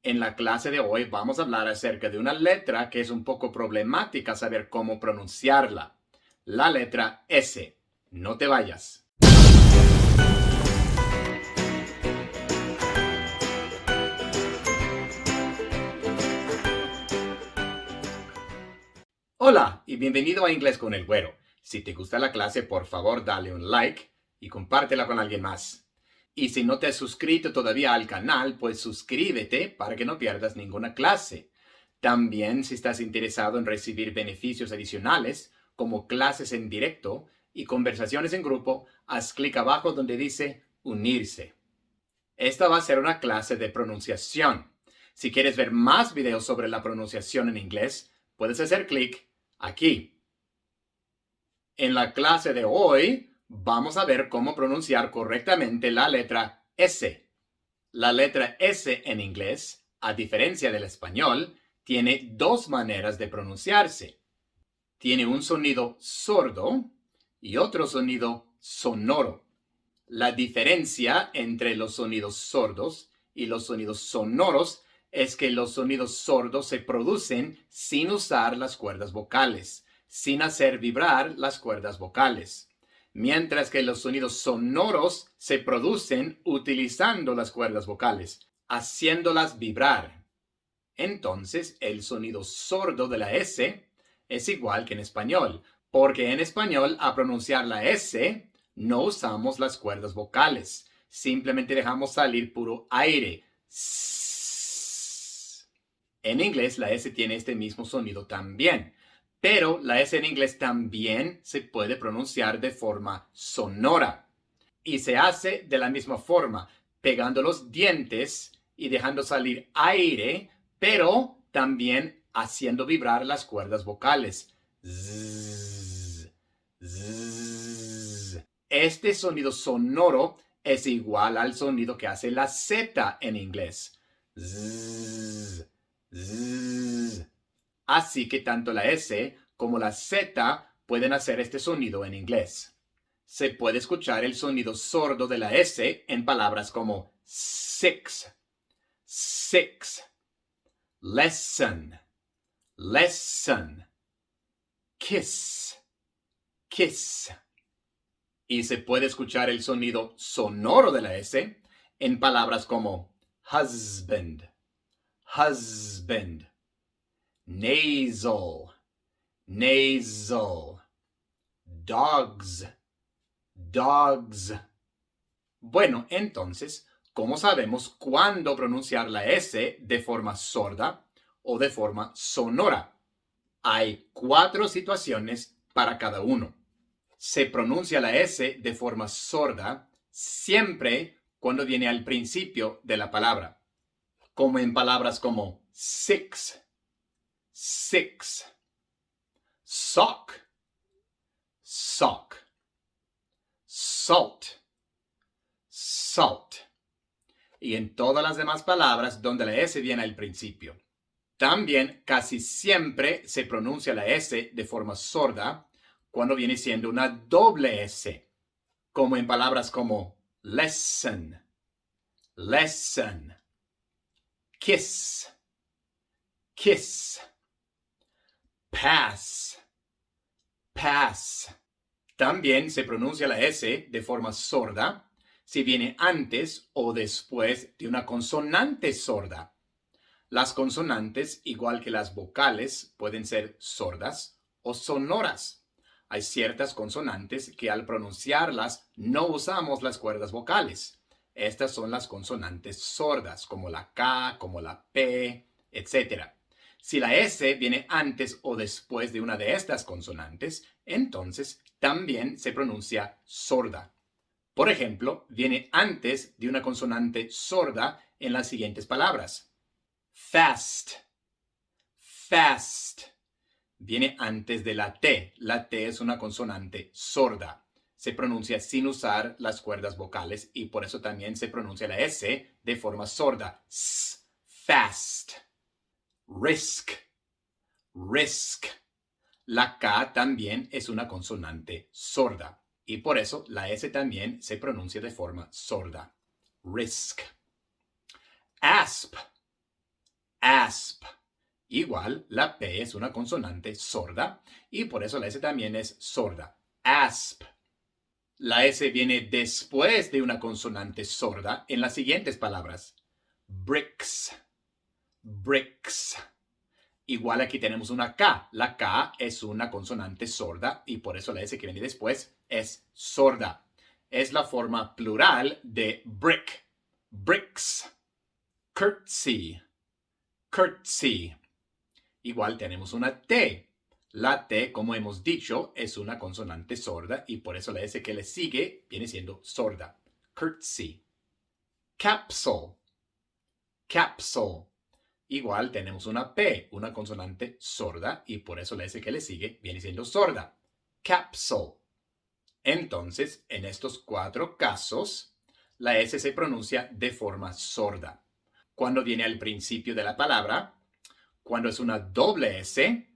En la clase de hoy vamos a hablar acerca de una letra que es un poco problemática saber cómo pronunciarla. La letra S. No te vayas. Hola y bienvenido a Inglés con el Güero. Si te gusta la clase, por favor dale un like y compártela con alguien más. Y si no te has suscrito todavía al canal, pues suscríbete para que no pierdas ninguna clase. También, si estás interesado en recibir beneficios adicionales, como clases en directo y conversaciones en grupo, haz clic abajo donde dice Unirse. Esta va a ser una clase de pronunciación. Si quieres ver más videos sobre la pronunciación en inglés, puedes hacer clic aquí. En la clase de hoy, vamos a ver cómo pronunciar correctamente la letra S. La letra S en inglés, a diferencia del español, tiene dos maneras de pronunciarse. Tiene un sonido sordo y otro sonido sonoro. La diferencia entre los sonidos sordos y los sonidos sonoros es que los sonidos sordos se producen sin usar las cuerdas vocales, sin hacer vibrar las cuerdas vocales, mientras que los sonidos sonoros se producen utilizando las cuerdas vocales, haciéndolas vibrar. Entonces, el sonido sordo de la S es igual que en español, porque en español, a pronunciar la S, no usamos las cuerdas vocales. Simplemente dejamos salir puro aire. En inglés, la S tiene este mismo sonido también. Pero la S en inglés también se puede pronunciar de forma sonora. Y se hace de la misma forma, pegando los dientes y dejando salir aire, pero también haciendo vibrar las cuerdas vocales. Zzz, zzz. Este sonido sonoro es igual al sonido que hace la Z en inglés. Zzz, zzz. Así que tanto la S como la Z pueden hacer este sonido en inglés. Se puede escuchar el sonido sordo de la S en palabras como six, six, lesson, lesson, kiss, kiss. Y se puede escuchar el sonido sonoro de la S en palabras como husband, husband, nasal, nasal, dogs, dogs. Bueno, entonces, ¿cómo sabemos cuándo pronunciar la S de forma sorda o de forma sonora? Hay 4 situaciones para cada uno. Se pronuncia la S de forma sorda siempre cuando viene al principio de la palabra, como en palabras como six, six, sock, sock, salt, salt. Y en todas las demás palabras donde la S viene al principio. También casi siempre se pronuncia la S de forma sorda cuando viene siendo una doble S, como en palabras como lesson, lesson, kiss, kiss, pass, pass. También se pronuncia la S de forma sorda si viene antes o después de una consonante sorda. Las consonantes, igual que las vocales, pueden ser sordas o sonoras. Hay ciertas consonantes que al pronunciarlas no usamos las cuerdas vocales. Estas son las consonantes sordas, como la K, como la P, etc. Si la S viene antes o después de una de estas consonantes, entonces también se pronuncia sorda. Por ejemplo, viene antes de una consonante sorda en las siguientes palabras. Fast, fast. Viene antes de la T. La T es una consonante sorda. Se pronuncia sin usar las cuerdas vocales y por eso también se pronuncia la S de forma sorda. S, fast. Risk, risk. La K también es una consonante sorda y por eso la S también se pronuncia de forma sorda. Risk. Asp, asp. Igual, la P es una consonante sorda y por eso la S también es sorda. Asp. La S viene después de una consonante sorda en las siguientes palabras. Bricks. Bricks. Igual aquí tenemos una K. La K es una consonante sorda y por eso la S que viene después es sorda. Es la forma plural de brick. Bricks. Curtsy. Curtsy. Igual tenemos una T. La T, como hemos dicho, es una consonante sorda y por eso la S que le sigue viene siendo sorda. Curtsy. Capsule. Capsule. Igual tenemos una P, una consonante sorda y por eso la S que le sigue viene siendo sorda. Capsule. Entonces, en estos 4 casos, la S se pronuncia de forma sorda. Cuando viene al principio de la palabra, cuando es una doble S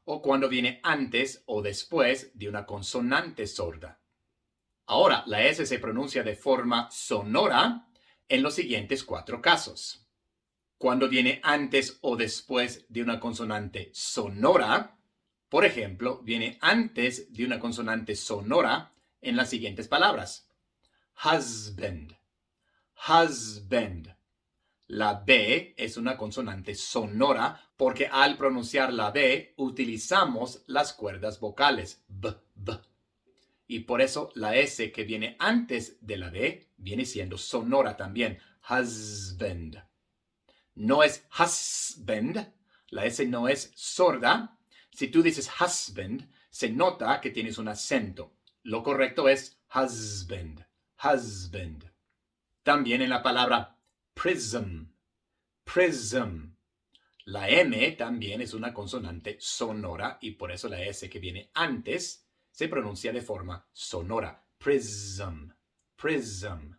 o cuando viene antes o después de una consonante sorda. Ahora, la S se pronuncia de forma sonora en los siguientes 4 casos. Cuando viene antes o después de una consonante sonora, por ejemplo, viene antes de una consonante sonora en las siguientes palabras. Husband. Husband. La B es una consonante sonora porque al pronunciar la B utilizamos las cuerdas vocales B, B. Y por eso la S que viene antes de la B viene siendo sonora también. Husband. No es husband. La S no es sorda. Si tú dices husband, se nota que tienes un acento. Lo correcto es husband. Husband. También en la palabra prism. Prism. La M también es una consonante sonora y por eso la S que viene antes se pronuncia de forma sonora. Prism. Prism.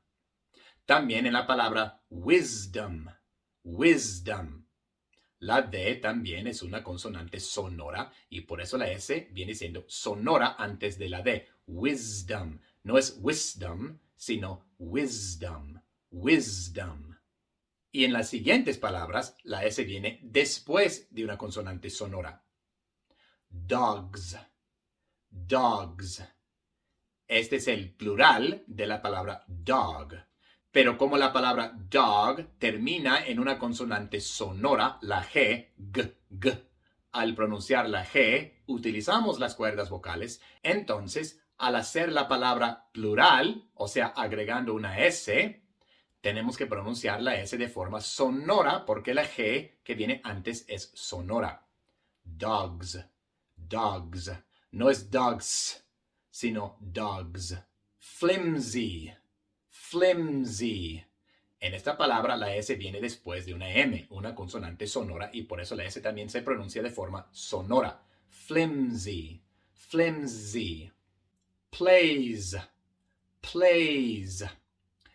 También en la palabra wisdom. Wisdom. La D también es una consonante sonora y por eso la S viene siendo sonora antes de la D. Wisdom. No es wisdom, sino wisdom. Wisdom. Y en las siguientes palabras, la S viene después de una consonante sonora. Dogs. Dogs. Este es el plural de la palabra dog. Pero como la palabra dog termina en una consonante sonora, la G, G. Al pronunciar la G, utilizamos las cuerdas vocales. Entonces, al hacer la palabra plural, o sea, agregando una S, tenemos que pronunciar la S de forma sonora porque la G que viene antes es sonora. Dogs. Dogs. No es dogs, sino dogs. Flimsy. Flimsy. En esta palabra la S viene después de una M, una consonante sonora, y por eso la S también se pronuncia de forma sonora. Flimsy. Flimsy. Plays. Plays.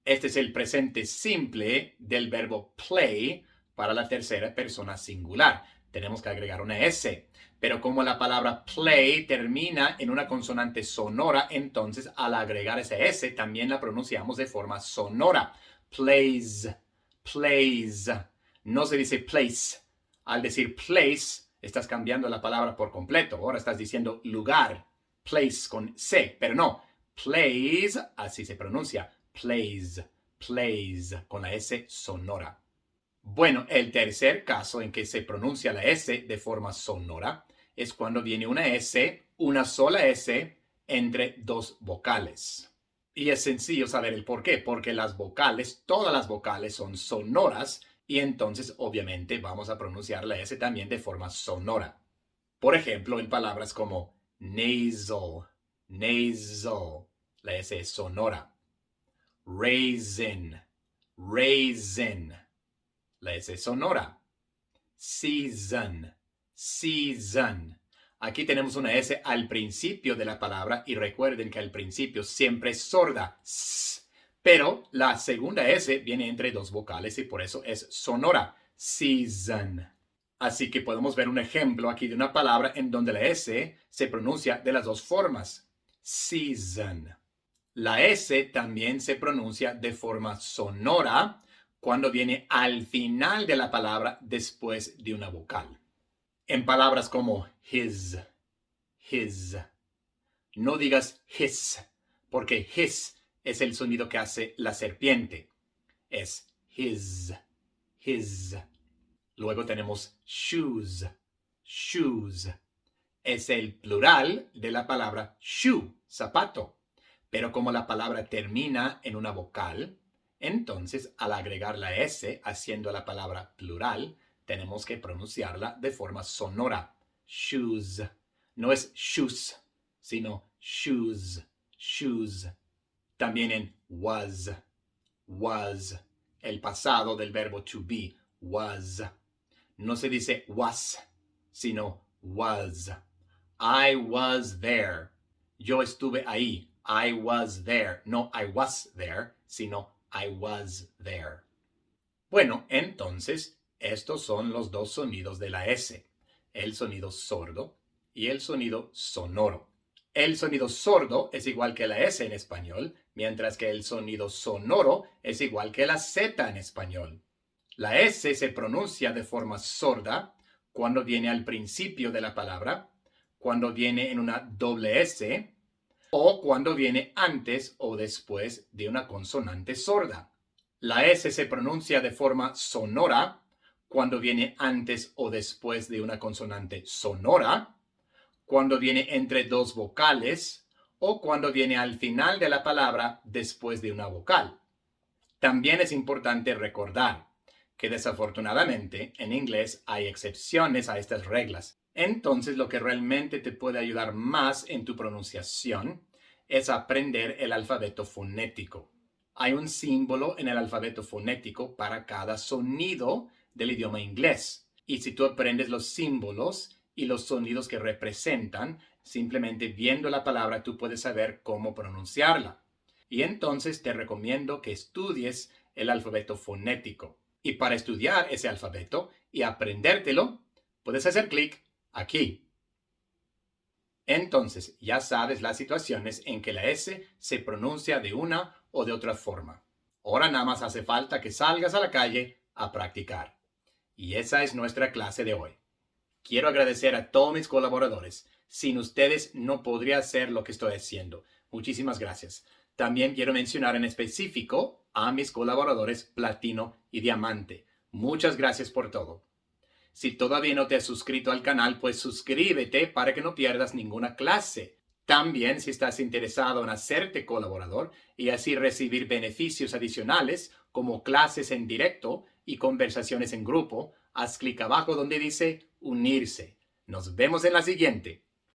Este es el presente simple del verbo play para la tercera persona singular. Tenemos que agregar una S. Pero como la palabra play termina en una consonante sonora, entonces al agregar esa S también la pronunciamos de forma sonora. Plays, plays. No se dice place. Al decir place, estás cambiando la palabra por completo. Ahora estás diciendo lugar. Place con C, pero no. Plays, así se pronuncia. Plays, plays, con la S sonora. Bueno, el tercer caso en que se pronuncia la S de forma sonora es cuando viene una S, una sola S, entre 2 vocales. Y es sencillo saber el por qué, porque las vocales, todas las vocales son sonoras y entonces obviamente vamos a pronunciar la S también de forma sonora. Por ejemplo, en palabras como nasal, nasal, la S es sonora. Raisin, raisin. La S es sonora. Season, season. Aquí tenemos una S al principio de la palabra y recuerden que al principio siempre es sorda. S. Pero la segunda S viene entre 2 vocales y por eso es sonora. Season. Así que podemos ver un ejemplo aquí de una palabra en donde la S se pronuncia de las 2 formas. Season. La S también se pronuncia de forma sonora cuando viene al final de la palabra después de una vocal. En palabras como his. No digas his, porque his es el sonido que hace la serpiente. Es his. Luego tenemos shoes. Es el plural de la palabra shoe, zapato. Pero como la palabra termina en una vocal, entonces al agregar la S haciendo la palabra plural, tenemos que pronunciarla de forma sonora. Shoes. No es shoes, sino shoes. También en was. El pasado del verbo to be, was. No se dice was, sino was. I was there. Yo estuve ahí. I was there. No I was there, sino I was there. Bueno, entonces, estos son los dos sonidos de la S. El sonido sordo y el sonido sonoro. El sonido sordo es igual que la S en español, mientras que el sonido sonoro es igual que la Z en español. La S se pronuncia de forma sorda cuando viene al principio de la palabra, cuando viene en una doble S o cuando viene antes o después de una consonante sorda. La S se pronuncia de forma sonora cuando viene antes o después de una consonante sonora, cuando viene entre dos vocales o cuando viene al final de la palabra después de una vocal. También es importante recordar que desafortunadamente en inglés hay excepciones a estas reglas. Entonces lo que realmente te puede ayudar más en tu pronunciación es aprender el alfabeto fonético. Hay un símbolo en el alfabeto fonético para cada sonido del idioma inglés. Y si tú aprendes los símbolos y los sonidos que representan, simplemente viendo la palabra tú puedes saber cómo pronunciarla. Y entonces te recomiendo que estudies el alfabeto fonético. Y para estudiar ese alfabeto y aprendértelo, puedes hacer clic aquí. Entonces ya sabes las situaciones en que la S se pronuncia de una o de otra forma. Ahora nada más hace falta que salgas a la calle a practicar. Y esa es nuestra clase de hoy. Quiero agradecer a todos mis colaboradores. Sin ustedes no podría hacer lo que estoy haciendo. Muchísimas gracias. También quiero mencionar en específico a mis colaboradores Platino y Diamante. Muchas gracias por todo. Si todavía no te has suscrito al canal, pues suscríbete para que no pierdas ninguna clase. También, si estás interesado en hacerte colaborador y así recibir beneficios adicionales como clases en directo y conversaciones en grupo, haz clic abajo donde dice unirse. Nos vemos en la siguiente.